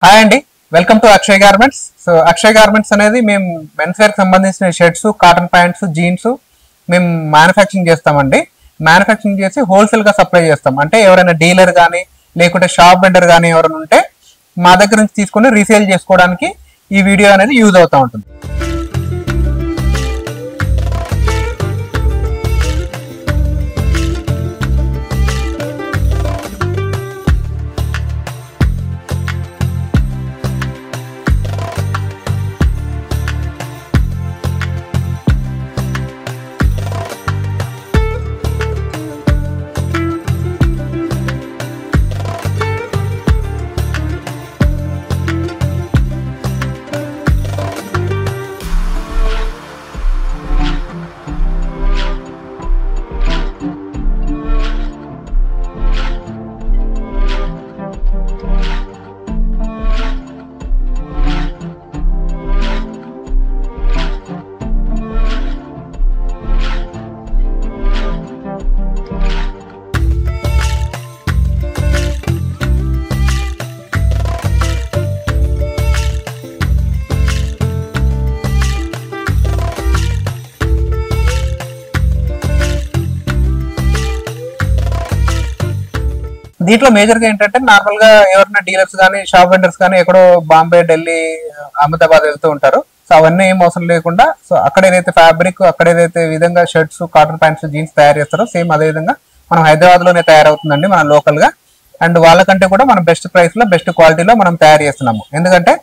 Hi అండి, welcome to Akshay garments. So Akshay garments అనేది మేము మెన్స్ వేర్ కి సంబంధించిన షర్ట్స్, కాటన్ ప్యాంట్స్, జీన్స్ మేము మ్యానుఫ్యాక్చరింగ్ చేస్తామండి. మ్యానుఫ్యాక్చరింగ్ చేసి హోల్సేల్ గా సప్లై చేస్తాం. అంటే ఎవరైనా డీలర్ కానీ లేకుంటే షాప్ వెండర్ కానీ ఎవరైనా ఉంటే మా దగ్గర నుంచి తీసుకొని రీసేల్ చేసుకోవడానికి ఈ వీడియో అనేది యూజ్ అవుతూ ఉంటుంది. దీంట్లో మేజర్ గా ఏంటంటే నార్మల్ గా ఎవరైనా డీలర్స్ కానీ షాప్ వెండర్స్ కానీ ఎక్కడో బాంబే, ఢిల్లీ, అహ్మదాబాద్ వెళ్తూ ఉంటారు. సో అవన్నీ ఏం అవసరం లేకుండా సో అక్కడ ఏదైతే ఫ్యాబ్రిక్, అక్కడ ఏదైతే విధంగా షర్ట్స్, కాటన్ ప్యాంట్స్, జీన్స్ తయారు చేస్తారో సేమ్ అదే విధంగా మనం హైదరాబాద్ లోనే తయారవుతుందండి మన లోకల్ గా. అండ్ వాళ్ళకంటే కూడా మనం బెస్ట్ ప్రైస్ లో, బెస్ట్ క్వాలిటీలో మనం తయారు చేస్తున్నాము. ఎందుకంటే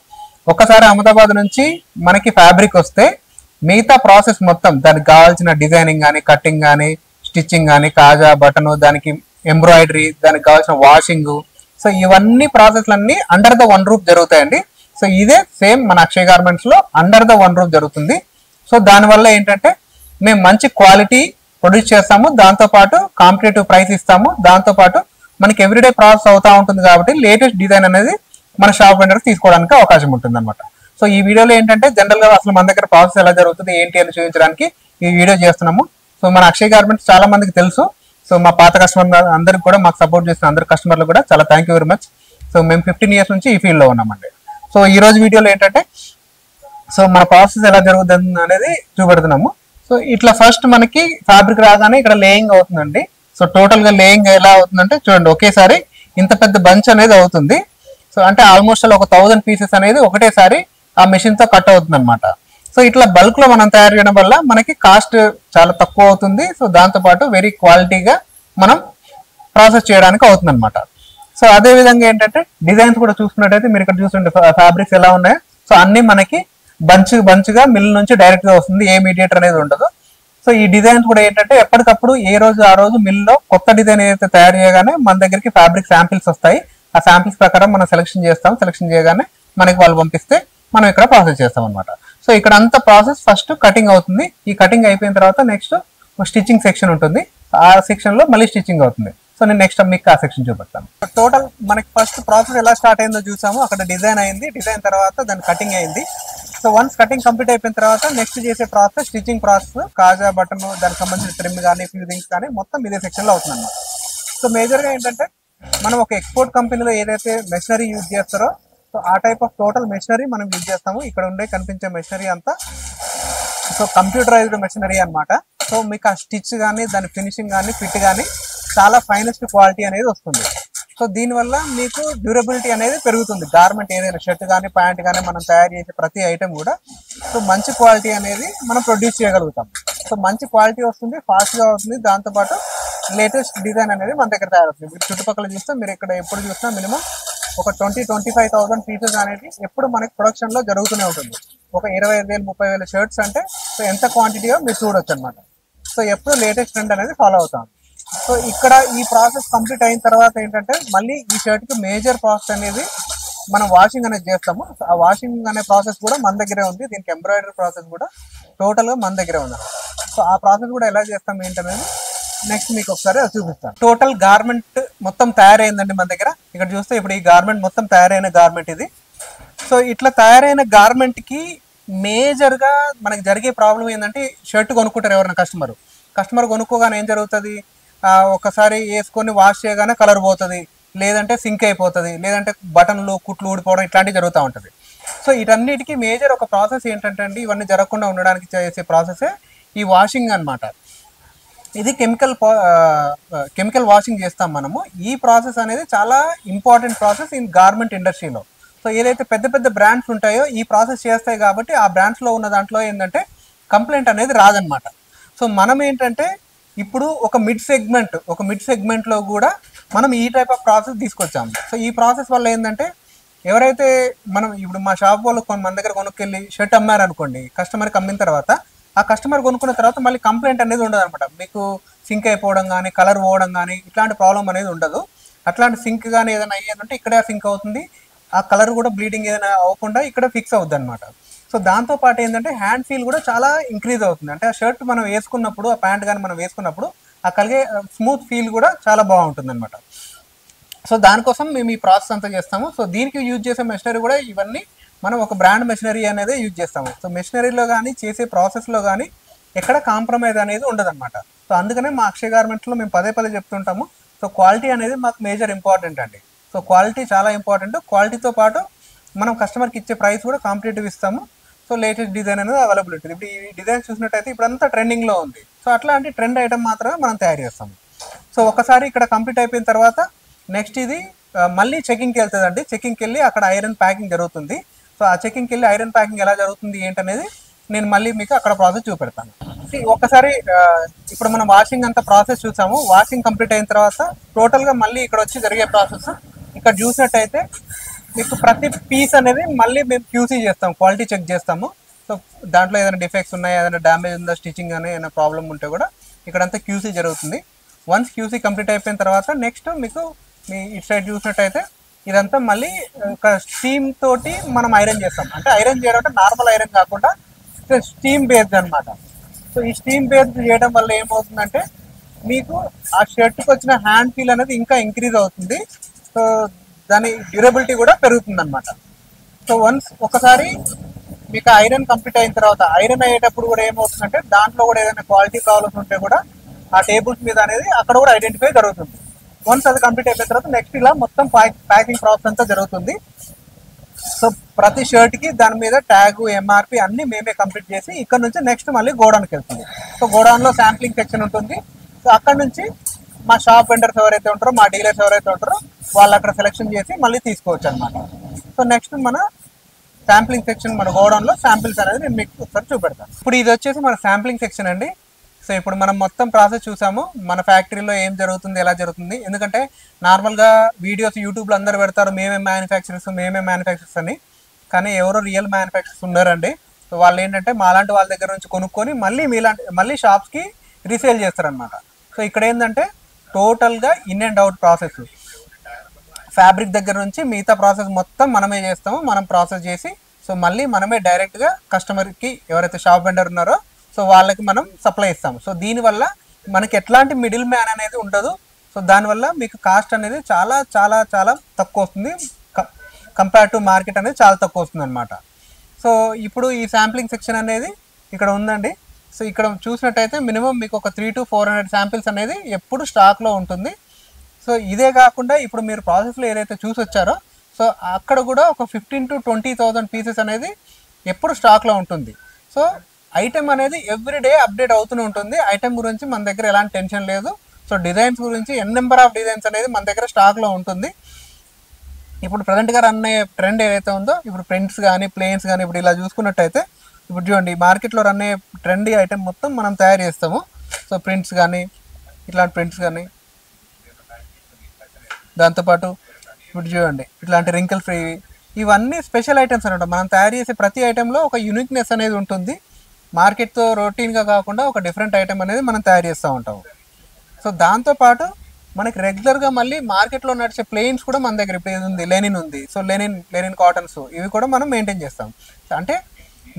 ఒక్కసారి అహ్మదాబాద్ నుంచి మనకి ఫ్యాబ్రిక్ వస్తే మిగతా ప్రాసెస్ మొత్తం దానికి కావాల్సిన డిజైనింగ్ కానీ, కటింగ్ కానీ, స్టిచ్చింగ్ కానీ, కాజా బటన్, దానికి ఎంబ్రాయిడరీ, దానికి కావాల్సిన వాషింగ్, సో ఇవన్నీ ప్రాసెస్లన్నీ అండర్ ద వన్ రూఫ్ జరుగుతాయండి. సో ఇదే సేమ్ మన అక్షయ్ గార్మెంట్స్ లో అండర్ ద వన్ రూఫ్ జరుగుతుంది. సో దానివల్ల ఏంటంటే మేము మంచి క్వాలిటీ ప్రొడ్యూస్ చేస్తాము, దాంతోపాటు కాంపిటేటివ్ ప్రైస్ ఇస్తాము, దాంతోపాటు మనకి ఎవ్రీడే ప్రాసెస్ అవుతా ఉంటుంది కాబట్టి లేటెస్ట్ డిజైన్ అనేది మన షాప్ వెండర్ తీసుకోవడానికి అవకాశం ఉంటుంది అనమాట. సో ఈ వీడియోలో ఏంటంటే జనరల్ గా అసలు మన దగ్గర ప్రాసెస్ ఎలా జరుగుతుంది ఏంటి అని చూపించడానికి ఈ వీడియో చేస్తున్నాము. సో మన అక్షయ్ గార్మెంట్స్ చాలా మందికి తెలుసు. సో మా పాత కస్టమర్ అందరికి కూడా, మాకు సపోర్ట్ చేసిన అందరు కస్టమర్లు కూడా చాలా thank you very much. So మేము 15 years నుంచి ఈ ఫీల్డ్ లో ఉన్నామండి. సో ఈ రోజు వీడియోలో ఏంటంటే సో మన ప్రాసెస్ ఎలా జరుగుతుంది అనేది చూపెడుతున్నాము. సో ఇట్లా ఫస్ట్ మనకి ఫ్యాబ్రిక్ రాగానే ఇక్కడ లేయింగ్ అవుతుందండి. సో టోటల్ గా లేయింగ్ ఎలా అవుతుందంటే చూడండి, ఒకేసారి ఇంత పెద్ద బంచ్ అనేది అవుతుంది. సో అంటే ఆల్మోస్ట్ ఒక 1000 pieces అనేది ఒకటేసారి ఆ మెషిన్ తో కట్ అవుతుంది అనమాట. సో ఇట్లా బల్క్ లో మనం తయారు చేయడం వల్ల మనకి కాస్ట్ చాలా తక్కువ అవుతుంది. సో దాంతో పాటు వెరీ క్వాలిటీగా మనం ప్రాసెస్ చేయడానికి అవుతుంది అనమాట. సో అదే విధంగా ఏంటంటే డిజైన్స్ కూడా చూసుకున్నట్టయితే మీరు ఇక్కడ చూస్తుంటే ఫ్యాబ్రిక్స్ ఎలా ఉన్నాయో, సో అన్ని మనకి బంచ్గా మిల్ నుంచి డైరెక్ట్ గా వస్తుంది, ఏ మీడియేటర్ అనేది ఉండదు. సో ఈ డిజైన్స్ కూడా ఏంటంటే ఎప్పటికప్పుడు ఏ రోజు ఆ రోజు మిల్లో కొత్త డిజైన్ ఏదైతే తయారు చేయగానే మన దగ్గరికి ఫ్యాబ్రిక్ శాంపిల్స్ వస్తాయి. ఆ శాంపిల్స్ ప్రకారం మనం సెలెక్షన్ చేస్తాం. సెలెక్షన్ చేయగానే మనకి వాళ్ళు పంపిస్తే మనం ఇక్కడ ప్రాసెస్ చేస్తాం అనమాట. సో ఇక్కడ అంతా ప్రాసెస్ ఫస్ట్ కటింగ్ అవుతుంది. ఈ కటింగ్ అయిపోయిన తర్వాత నెక్స్ట్ స్టిచ్చింగ్ సెక్షన్ ఉంటుంది. ఆ సెక్షన్ లో మళ్ళీ స్టిచ్చింగ్ అవుతుంది. సో నేను నెక్స్ట్ మీకు ఆ సెక్షన్ చూపిస్తాను. టోటల్ మనకి ఫస్ట్ ప్రాసెస్ ఎలా స్టార్ట్ అయిందో చూసాము. అక్కడ డిజైన్ అయింది, డిజైన్ తర్వాత దాని కటింగ్ అయింది. సో వన్స్ కటింగ్ కంప్లీట్ అయిపోయిన తర్వాత నెక్స్ట్ చేసే ప్రాసెస్ స్టిచ్చింగ్ ప్రాసెస్, కాజా బటన్, దానికి సంబంధించిన ట్రిమ్ కానీ, ఫ్యూజింగ్స్ కానీ మొత్తం ఇదే సెక్షన్ లో అవుతుంది అన్నమాట. సో మేజర్ గా ఏంటంటే మనం ఒక ఎక్స్పోర్ట్ కంపెనీలో ఏదైతే మెషినరీ యూజ్ చేస్తారో సో ఆ టైప్ ఆఫ్ టోటల్ మెషినరీ మనం యూజ్ చేస్తాము. ఇక్కడ ఉండే కనిపించే మెషినరీ అంతా సో కంప్యూటరైజ్డ్ మెషినరీ అనమాట. సో మీకు ఆ స్టిచ్ కానీ, దాని ఫినిషింగ్ కానీ, ఫిట్ కానీ చాలా ఫైనెస్ట్ క్వాలిటీ అనేది వస్తుంది. సో దీనివల్ల మీకు డ్యూరబిలిటీ అనేది పెరుగుతుంది. గార్మెంట్ ఏదైనా షర్ట్ కానీ, ప్యాంట్ కానీ మనం తయారు చేసే ప్రతి ఐటమ్ కూడా సో మంచి క్వాలిటీ అనేది మనం ప్రొడ్యూస్ చేయగలుగుతాం. సో మంచి క్వాలిటీ వస్తుంది, ఫాస్ట్గా అవుతుంది, దాంతోపాటు లేటెస్ట్ డిజైన్ అనేది మన దగ్గర తయారవుతుంది. మీరు చుట్టుపక్కల చూస్తే మీరు ఇక్కడ ఎప్పుడు చూసినా మినిమం ఒక 20-25,000 పీసెస్ అనేది ఎప్పుడు మనకి ప్రొడక్షన్ లో జరుగుతూనే ఉంటుంది. ఒక 25,000-30,000 షర్ట్స్ అంటే సో ఎంత క్వాంటిటీయో మీరు చూడొచ్చు అనమాట. సో ఎప్పుడు లేటెస్ట్ ట్రెండ్ అనేది ఫాలో అవుతాం. సో ఇక్కడ ఈ ప్రాసెస్ కంప్లీట్ అయిన తర్వాత ఏంటంటే మళ్ళీ ఈ షర్ట్ కి మేజర్ ప్రాసెస్ అనేది మనం వాషింగ్ అనేది చేస్తాము. ఆ వాషింగ్ అనే ప్రాసెస్ కూడా మన దగ్గరే ఉంది. దీనికి ఎంబ్రాయిడరీ ప్రాసెస్ కూడా టోటల్ గా మన దగ్గరే ఉంది. సో ఆ ప్రాసెస్ కూడా ఎలా చేస్తాం ఏంటనేది నెక్స్ట్ మీకు ఒకసారి చూపిస్తాను. టోటల్ గార్మెంట్ మొత్తం తయారైందండి మన దగ్గర. ఇక్కడ చూస్తే ఇప్పుడు ఈ గార్మెంట్ మొత్తం తయారైన గార్మెంట్ ఇది. సో ఇట్లా తయారైన గార్మెంట్ కి మేజర్ గా మనకి జరిగే ప్రాబ్లం ఏంటంటే షర్ట్ కొనుక్కుంటారు ఎవరైనా కస్టమర్ కొనుక్కోగానే ఏం జరుగుతుంది, ఒకసారి వేసుకొని వాష్ చేయగానే కలర్ పోతుంది, లేదంటే సింక్ అయిపోతుంది, లేదంటే బటన్లు కుట్లు ఊడిపోవడం ఇట్లాంటివి జరుగుతూ ఉంటుంది. సో వీటన్నిటికీ మేజర్ ఒక ప్రాసెస్ ఏంటంటే అండి, ఇవన్నీ జరగకుండా ఉండడానికి చేసే ప్రాసెసే ఈ వాషింగ్ అనమాట. ఇది కెమికల్ వాషింగ్ చేస్తాం మనము. ఈ ప్రాసెస్ అనేది చాలా ఇంపార్టెంట్ ప్రాసెస్ ఇన్ గార్మెంట్ ఇండస్ట్రీలో. సో ఏదైతే పెద్ద పెద్ద బ్రాండ్స్ ఉంటాయో ఈ ప్రాసెస్ చేస్తాయి కాబట్టి ఆ బ్రాండ్స్లో ఉన్న దాంట్లో ఏంటంటే కంప్లైంట్ అనేది రాదనమాట. సో మనం ఏంటంటే ఇప్పుడు ఒక మిడ్ సెగ్మెంట్లో కూడా మనం ఈ టైప్ ఆఫ్ ప్రాసెస్ తీసుకొచ్చాము. సో ఈ ప్రాసెస్ వల్ల ఏంటంటే ఎవరైతే మనం ఇప్పుడు మా షాప్ వాళ్ళు మన దగ్గర కొనుక్కెళ్ళి షర్ట్ అమ్మారనుకోండి, కస్టమర్కి అమ్మిన తర్వాత ఆ కస్టమర్ కొనుక్కున్న తర్వాత మళ్ళీ కంప్లైంట్ అనేది ఉండదు అనమాట. మీకు సింక్ అయిపోవడం కానీ, కలర్ పోవడం కానీ ఇట్లాంటి ప్రాబ్లం అనేది ఉండదు. అట్లాంటి సింక్ కానీ ఏదైనా అయ్యేదంటే ఇక్కడే సింక్ అవుతుంది, ఆ కలర్ కూడా బ్లీడింగ్ ఏదైనా అవ్వకుండా ఇక్కడ ఫిక్స్ అవుద్ది అనమాట. సో దాంతోపాటు ఏంటంటే హ్యాండ్ ఫీల్ కూడా చాలా ఇంక్రీజ్ అవుతుంది. అంటే ఆ షర్ట్ మనం వేసుకున్నప్పుడు, ఆ ప్యాంట్ కానీ మనం వేసుకున్నప్పుడు ఆ కలిగే స్మూత్ ఫీల్ కూడా చాలా బాగుంటుంది అనమాట. సో దానికోసం మేము ఈ ప్రాసెస్ అంతా చేస్తాము. సో దీనికి యూజ్ చేసే మెషినరీ కూడా ఇవన్నీ మనం ఒక బ్రాండ్ మెషినరీ అనేది యూజ్ చేస్తాము. సో మెషినరీలో కానీ చేసే ప్రాసెస్లో కానీ ఎక్కడ కాంప్రమైజ్ అనేది ఉండదన్నమాట. సో అందుకనే మా అక్షయ్ గార్మెంట్స్లో మేము పదే చెప్తుంటాము. సో క్వాలిటీ అనేది మాకు మేజర్ ఇంపార్టెంట్ అండి. సో క్వాలిటీ చాలా ఇంపార్టెంట్. క్వాలిటీతో పాటు మనం కస్టమర్కి ఇచ్చే ప్రైస్ కూడా కాంపిటేటివ్ ఇస్తాము. సో లేటెస్ట్ డిజైన్ అనేది అవైలబుల్ ఉంటుంది. ఇప్పుడు ఈ డిజైన్ చూసినట్టయితే ఇప్పుడంతా ట్రెండింగ్లో ఉంది. సో అట్లాంటి ట్రెండ్ ఐటమ్ మాత్రమే మనం తయారు చేస్తాము. సో ఒకసారి ఇక్కడ కంప్లీట్ అయిపోయిన తర్వాత నెక్స్ట్ ఇది మళ్ళీ చెకింగ్కి వెళ్తుందండి. చెకింగ్కి వెళ్ళి అక్కడ ఐరన్ ప్యాకింగ్ జరుగుతుంది. సో ఆ చెకింగ్కి వెళ్ళి ఐరన్ ప్యాకింగ్ ఎలా జరుగుతుంది ఏంటనేది నేను మళ్ళీ మీకు అక్కడ ప్రాసెస్ చూపెడతాను. ఒక్కసారి ఇప్పుడు మనం వాషింగ్ అంతా ప్రాసెస్ చూసాము. వాషింగ్ కంప్లీట్ అయిన తర్వాత టోటల్గా మళ్ళీ ఇక్కడ వచ్చి జరిగే ప్రాసెస్ ఇక్కడ చూసినట్టయితే మీకు ప్రతి పీస్ అనేది మళ్ళీ మేము క్యూసీ చేస్తాము, క్వాలిటీ చెక్ చేస్తాము. సో దాంట్లో ఏదైనా డిఫెక్ట్స్ ఉన్నాయా, ఏదైనా డ్యామేజ్ ఉందా, స్టిచ్చింగ్ కానీ ఏదైనా ప్రాబ్లం ఉంటే కూడా ఇక్కడంతా క్యూసీ జరుగుతుంది. వన్స్ క్యూసీ కంప్లీట్ అయిపోయిన తర్వాత నెక్స్ట్ మీకు మీ ఇటు సైడ్ చూసినట్టయితే ఇదంతా మళ్ళీ ఒక స్టీమ్ తోటి మనం ఐరన్ చేస్తాం. అంటే ఐరన్ చేయడం అంటే నార్మల్ ఐరన్ కాకుండా స్టీమ్ బేస్డ్ అనమాట. సో ఈ స్టీమ్ బేస్డ్ చేయడం వల్ల ఏమవుతుందంటే మీకు ఆ షర్ట్కి వచ్చిన హ్యాండ్ ఫీల్ అనేది ఇంకా ఇంక్రీజ్ అవుతుంది. సో దాని డ్యూరబిలిటీ కూడా పెరుగుతుంది అనమాట. సో వన్స్ ఒకసారి మీకు ఐరన్ కంప్లీట్ అయిన తర్వాత ఐరన్ అయ్యేటప్పుడు కూడా ఏమవుతుందంటే దాంట్లో కూడా ఏదైనా క్వాలిటీ ప్రాబ్లమ్స్ ఉంటే కూడా ఆ టేబుల్స్ మీద అనేది అక్కడ కూడా ఐడెంటిఫై జరుగుతుంది. వన్స్ అది కంప్లీట్ అయిపోయిన తర్వాత నెక్స్ట్ ఇలా మొత్తం ప్యాకింగ్ ప్రాసెస్ అంతా జరుగుతుంది. సో ప్రతి షర్ట్కి దాని మీద ట్యాగ్, ఎంఆర్పి అన్ని మేమే కంప్లీట్ చేసి ఇక్కడ నుంచి నెక్స్ట్ మళ్ళీ గోడౌన్కి వెళ్తుంది. సో గోడౌన్లో శాంప్లింగ్ సెక్షన్ ఉంటుంది. సో అక్కడ నుంచి మా షాప్ వెండర్స్ ఎవరైతే ఉంటారో, మా డీలర్స్ ఎవరైతే ఉంటారో వాళ్ళు అక్కడ సెలెక్షన్ చేసి మళ్ళీ తీసుకోవచ్చు అనమాట. సో నెక్స్ట్ మన శాంప్లింగ్ సెక్షన్, మన గోడౌన్లో శాంపిల్స్ అనేది నేను మీకు ఒకసారి చూపెడతాను. ఇప్పుడు ఇది వచ్చేసి మన శాంప్లింగ్ సెక్షన్ అండి. సో ఇప్పుడు మనం మొత్తం ప్రాసెస్ చూసాము, మన ఫ్యాక్టరీలో ఏం జరుగుతుంది, ఎలా జరుగుతుంది. ఎందుకంటే నార్మల్గా వీడియోస్ యూట్యూబ్లో అందరు పెడతారు మేమే మ్యానుఫ్యాక్చరర్స్ అని, కానీ ఎవరో రియల్ మ్యానుఫ్యాక్చరర్స్ ఉన్నారండి. సో వాళ్ళు ఏంటంటే మాలాంటి వాళ్ళ దగ్గర నుంచి కొనుక్కొని మళ్ళీ షాప్స్కి రీసేల్ చేస్తారనమాట. సో ఇక్కడ ఏంటంటే టోటల్గా in and out process, fabric దగ్గర నుంచి మిగతా ప్రాసెస్ మొత్తం మనమే చేస్తాము. మనం ప్రాసెస్ చేసి సో మళ్ళీ మనమే డైరెక్ట్గా కస్టమర్కి ఎవరైతే షాప్ వెండర్ ఉన్నారో సో వాళ్ళకి మనం సప్లై ఇస్తాము. సో దీనివల్ల మనకి ఎట్లాంటి మిడిల్ మ్యాన్ అనేది ఉండదు. సో దానివల్ల మీకు కాస్ట్ అనేది చాలా చాలా చాలా తక్కువ వస్తుంది. కంపేర్ టు మార్కెట్ అనేది చాలా తక్కువ వస్తుంది అనమాట. సో ఇప్పుడు ఈ శాంప్లింగ్ సెక్షన్ అనేది ఇక్కడ ఉందండి. సో ఇక్కడ చూసినట్టయితే మినిమం మీకు ఒక 300 to 400 శాంపిల్స్ అనేది ఎప్పుడు స్టాక్లో ఉంటుంది. సో ఇదే కాకుండా ఇప్పుడు మీరు ప్రాసెస్లో ఏదైతే చూసి వచ్చారో సో అక్కడ కూడా ఒక 15,000 to 20,000 పీసెస్ అనేది ఎప్పుడు స్టాక్లో ఉంటుంది. సో ఐటెం అనేది ఎవ్రీడే అప్డేట్ అవుతూనే ఉంటుంది. ఐటెం గురించి మన దగ్గర ఎలాంటి టెన్షన్ లేదు. సో డిజైన్స్ గురించి నెంబర్ ఆఫ్ డిజైన్స్ అనేది మన దగ్గర స్టాక్లో ఉంటుంది. ఇప్పుడు ప్రజెంట్గా రన్ అయ్యే ట్రెండ్ ఏదైతే ఉందో ఇప్పుడు ప్రింట్స్ కానీ, ప్లేన్స్ కానీ ఇప్పుడు ఇలా చూసుకున్నట్టయితే ఇప్పుడు చూడండి మార్కెట్లో రన్ అయ్యే ట్రెండీ ఐటెం మొత్తం మనం తయారు చేస్తాము. సో ప్రింట్స్ కానీ, ఇట్లాంటి ప్రింట్స్ కానీ, దాంతోపాటు ఇప్పుడు చూడండి ఇట్లాంటి రింకిల్ ఫ్రీ, ఇవన్నీ స్పెషల్ ఐటమ్స్ అనమాట. మనం తయారు చేసే ప్రతి ఐటెంలో ఒక యూనిక్నెస్ అనేది ఉంటుంది. మార్కెట్తో రొటీన్గా కాకుండా ఒక డిఫరెంట్ ఐటమ్ అనేది మనం తయారు చేస్తూ ఉంటాము. సో దాంతోపాటు మనకి రెగ్యులర్గా మళ్ళీ మార్కెట్లో నడిచే ప్లెయిన్స్ కూడా మన దగ్గర ఇప్పుడు ఉంది, లెనిన్ ఉంది. సో లెనిన్ కాటన్స్ ఇవి కూడా మనం మెయింటైన్ చేస్తాం. అంటే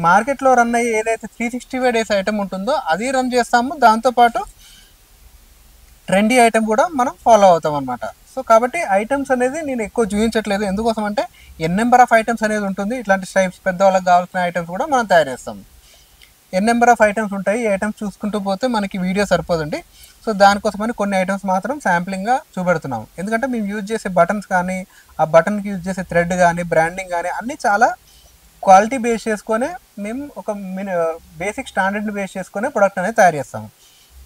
మార్కెట్లో రన్ అయ్యే ఏదైతే 365 days ఐటమ్ ఉంటుందో అది రన్ చేస్తాము. దాంతోపాటు ట్రెండీ ఐటమ్ కూడా మనం ఫాలో అవుతాం అనమాట. సో కాబట్టి ఐటమ్స్ అనేది నేను ఎక్కువ చూపించట్లేదు. ఎందుకోసం అంటే నెంబర్ ఆఫ్ ఐటమ్స్ అనేది ఉంటుంది. ఇట్లాంటి స్ట్రైప్స్ పెద్దవాళ్ళకి కావాల్సిన ఐటమ్స్ కూడా మనం తయారు చేస్తాం. ఎన్ నెంబర్ ఆఫ్ ఐటమ్స్ ఉంటాయి. ఈ ఐటమ్స్ చూసుకుంటూ పోతే మనకి వీడియో సరిపోదండి. సో దానికోసమని కొన్ని ఐటమ్స్ మాత్రం శాంప్లింగ్గా చూపెడుతున్నాం. ఎందుకంటే మేము యూజ్ చేసే బటన్స్ కానీ, ఆ బటన్కి యూజ్ చేసే థ్రెడ్ కానీ, బ్రాండింగ్ కానీ అన్నీ చాలా క్వాలిటీ బేస్ చేసుకొని మేము ఒక బేసిక్ స్టాండర్డ్ని బేస్ చేసుకొని ప్రొడక్ట్ అనేది తయారు చేస్తాము.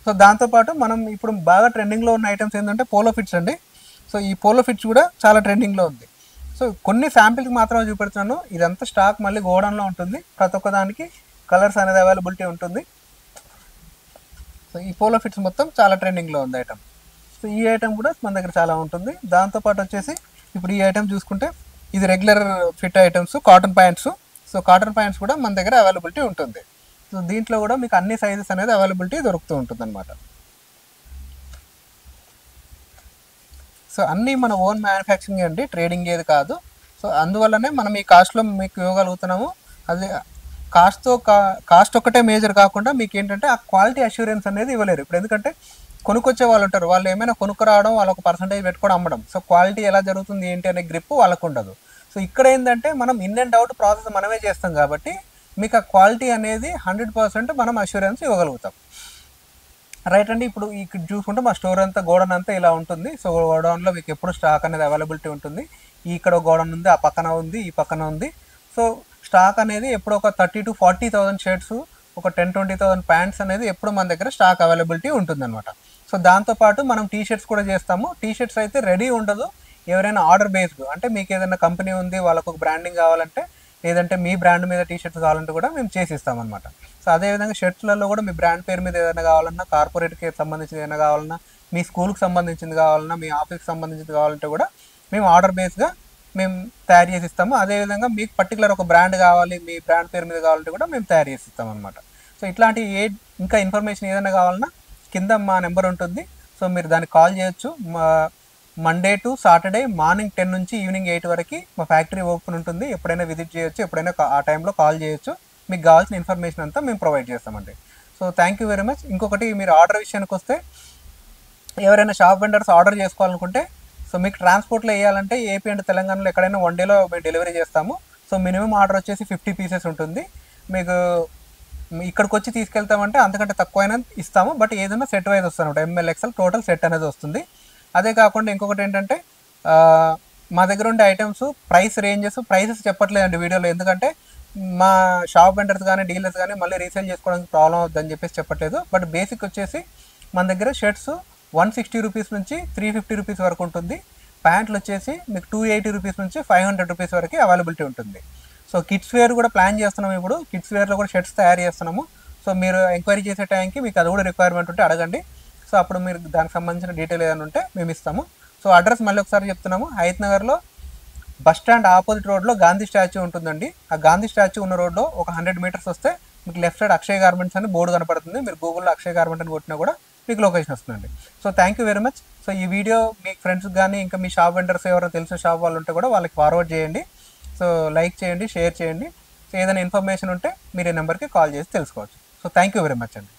సో దాంతోపాటు మనం ఇప్పుడు బాగా ట్రెండింగ్లో ఉన్న ఐటమ్స్ ఏంటంటే పోలో ఫిట్స్ అండి. సో ఈ పోలో ఫిట్స్ కూడా చాలా ట్రెండింగ్లో ఉంది. సో కొన్ని శాంపిల్కి మాత్రమే చూపెడుతున్నాను. ఇదంతా స్టాక్ మళ్ళీ గోడౌన్లో ఉంటుంది. ప్రతి ఒక్క దానికి కలర్స్ అనేది అవైలబిలిటీ ఉంటుంది. సో ఈ పోలో ఫిట్స్ మొత్తం చాలా ట్రెండింగ్లో ఉంది ఐటమ్. సో ఈ ఐటమ్ కూడా మన దగ్గర చాలా ఉంటుంది. దాంతోపాటు వచ్చేసి ఇప్పుడు ఈ ఐటమ్ చూసుకుంటే ఇది regular fit items, cotton pants. So cotton pants కూడా మన దగ్గర అవైలబిలిటీ ఉంటుంది. సో దీంట్లో కూడా మీకు అన్ని సైజెస్ అనేది అవైలబిలిటీ దొరుకుతూ ఉంటుంది అనమాట. సో అన్నీ మన ఓన్ మ్యానుఫ్యాక్చరింగ్ అండి, ట్రేడింగ్ ఏది కాదు. సో అందువల్లనే మనం ఈ కాస్ట్లో మీకు ఇవ్వగలుగుతున్నాము. అది కాస్ట్ ఒక్కటే మేజర్ కాకుండా మీకు ఏంటంటే ఆ క్వాలిటీ అష్యూరెన్స్ అనేది ఇవ్వలేరు. ఇప్పుడు ఎందుకంటే కొనుక్కొచ్చే వాళ్ళు ఉంటారు, వాళ్ళు ఏమైనా కొనుక్కురావడం, వాళ్ళకు పర్సంటేజ్ పెట్టుకోవడం, అమ్మడం. సో క్వాలిటీ ఎలా జరుగుతుంది ఏంటి అనే గ్రిప్ వాళ్ళకు ఉండదు. సో ఇక్కడ ఏంటంటే మనం ఇన్ అండ్ అవుట్ ప్రాసెస్ మనమే చేస్తాం కాబట్టి మీకు ఆ క్వాలిటీ అనేది 100% మనం అష్యూరెన్స్ ఇవ్వగలుగుతాం. రైట్ అండి. ఇప్పుడు ఇక్కడ చూసుకుంటే మా స్టోర్ అంతా గోడౌన్ అంతా ఇలా ఉంటుంది. సో గోడౌన్లో మీకు ఎప్పుడు స్టాక్ అనేది అవైలబిలిటీ ఉంటుంది. ఇక్కడ గోడౌన్ ఉంది, ఆ పక్కన ఉంది, ఈ పక్కన ఉంది. సో స్టాక్ అనేది ఎప్పుడు ఒక 30,000 to 40,000 షర్ట్స్, ఒక 10,000-20,000 ప్యాంట్స్ అనేది ఎప్పుడు మన దగ్గర స్టాక్ అవైలబిలిటీ ఉంటుందన్నమాట. సో దాంతోపాటు మనం టీ షర్ట్స్ కూడా చేస్తాము. టీ షర్ట్స్ అయితే రెడీ ఉండదు, ఎవరైనా ఆర్డర్ బేస్డ్, అంటే మీకు ఏదైనా కంపెనీ ఉంది, వాళ్ళకు ఒక బ్రాండింగ్ కావాలంటే, లేదంటే మీ బ్రాండ్ మీద టీ షర్ట్స్ కావాలంటే కూడా మేము చేసి ఇస్తామన్నమాట. సో అదేవిధంగా షర్ట్స్లలో కూడా మీ బ్రాండ్ పేరు మీద ఏదైనా కావాలన్నా, కార్పొరేట్కి సంబంధించింది ఏదైనా కావాలన్నా, మీ స్కూల్కి సంబంధించింది కావాలన్నా, మీ ఆఫీస్కి సంబంధించింది కావాలంటే కూడా మేము ఆర్డర్ బేస్గా మేము తయారు చేసి ఇస్తాము. అదేవిధంగా మీకు పర్టికులర్ ఒక బ్రాండ్ కావాలి, మీ బ్రాండ్ పేరు మీద కావాలంటే కూడా మేము తయారు చేసి ఇస్తాం అనమాట. సో ఇట్లాంటి ఇంకా ఇన్ఫర్మేషన్ ఏదైనా కావాలన్నా కింద మా నెంబర్ ఉంటుంది. సో మీరు దానికి కాల్ చేయొచ్చు. మండే టు సాటర్డే మార్నింగ్ 10 నుంచి ఈవినింగ్ 8 వరకు మా ఫ్యాక్టరీ ఓపెన్ ఉంటుంది. ఎప్పుడైనా విజిట్ చేయొచ్చు, ఎప్పుడైనా ఆ టైంలో కాల్ చేయొచ్చు. మీకు కావాల్సిన ఇన్ఫర్మేషన్ అంతా మేము ప్రొవైడ్ చేస్తామండి. So thank you very much. ఇంకొకటి, మీరు ఆర్డర్ విషయానికి వస్తే ఎవరైనా షాప్ వెండర్స్ ఆర్డర్ చేసుకోవాలనుకుంటే, సో మీకు ట్రాన్స్పోర్ట్లో వేయాలంటే ఏపీ అండ్ తెలంగాణలో ఎక్కడైనా 1 డేలో మేము డెలివరీ చేస్తాము. సో మినిమం ఆర్డర్ వచ్చేసి 50 పీసెస్ ఉంటుంది. మీకు ఇక్కడికి వచ్చి తీసుకెళ్తామంటే అంతకంటే తక్కువైనా ఇస్తాము. బట్ ఏదైనా సెట్ వైజ్ వస్తుంది అనమాట. ML XL టోటల్ సెట్ అనేది వస్తుంది. అదే కాకుండా ఇంకొకటి ఏంటంటే మా దగ్గర ఉండే ఐటమ్స్ ప్రైసెస్ చెప్పట్లేదండి వీడియోలో. ఎందుకంటే మా షాప్ వెండర్స్ కానీ డీలర్స్ కానీ మళ్ళీ రీసేల్ చేసుకోవడానికి ప్రాబ్లం అవుతుందని చెప్పేసి చెప్పట్లేదు. బట్ బేసిక్ వచ్చేసి మన దగ్గర షర్ట్స్ 160 రూపీస్ నుంచి 350 రూపీస్ వరకు ఉంటుంది. ప్యాంట్లు వచ్చేసి మీకు 280 రూపీస్ నుంచి 500 రూపీస్ వరకు అవైలబిలిటీ ఉంటుంది. సో కిడ్స్ వేర్ కూడా ప్లాన్ చేస్తున్నాము. ఇప్పుడు కిడ్స్ వేర్లో కూడా షర్ట్స్ తయారు చేస్తున్నాము. సో మీరు ఎంక్వైరీ చేసే టైంకి మీకు అది కూడా రిక్వైర్మెంట్ ఉంటే అడగండి. సో అప్పుడు మీరు దానికి సంబంధించిన డీటెయిల్ ఏదైనా ఉంటే మేము ఇస్తాము. సో అడ్రస్ మళ్ళీ ఒకసారి చెప్తున్నాము. హయత్ నగర్లో బస్ స్టాండ్ ఆపోజిట్ రోడ్లో గాంధీ స్టాచ్యూ ఉంటుందండి. ఆ గాంధీ స్టాచ్యూ ఉన్న రోడ్లో ఒక 100 మీటర్స్ వస్తే మీకు లెఫ్ట్ సైడ్ అక్షయ్ గార్మెంట్స్ అని బోర్డు కనపడుతుంది. మీరు గూగుల్లో అక్షయ్ గార్మెంట్ అని కొట్టినా కూడా మీకు లొకేషన్ వస్తుందండి. So thank you very much. So ఈ వీడియో మీ ఫ్రెండ్స్కి కానీ ఇంకా మీ షాప్ వెండర్స్ ఎవరైనా తెలిసిన షాప్ వాళ్ళు ఉంటే కూడా వాళ్ళకి ఫార్వర్డ్ చేయండి. సో లైక్ చేయండి, షేర్ చేయండి. సో ఏదైనా ఇన్ఫర్మేషన్ ఉంటే మీరు ఈ నెంబర్కి కాల్ చేసి తెలుసుకోవచ్చు. So thank you very much అండి.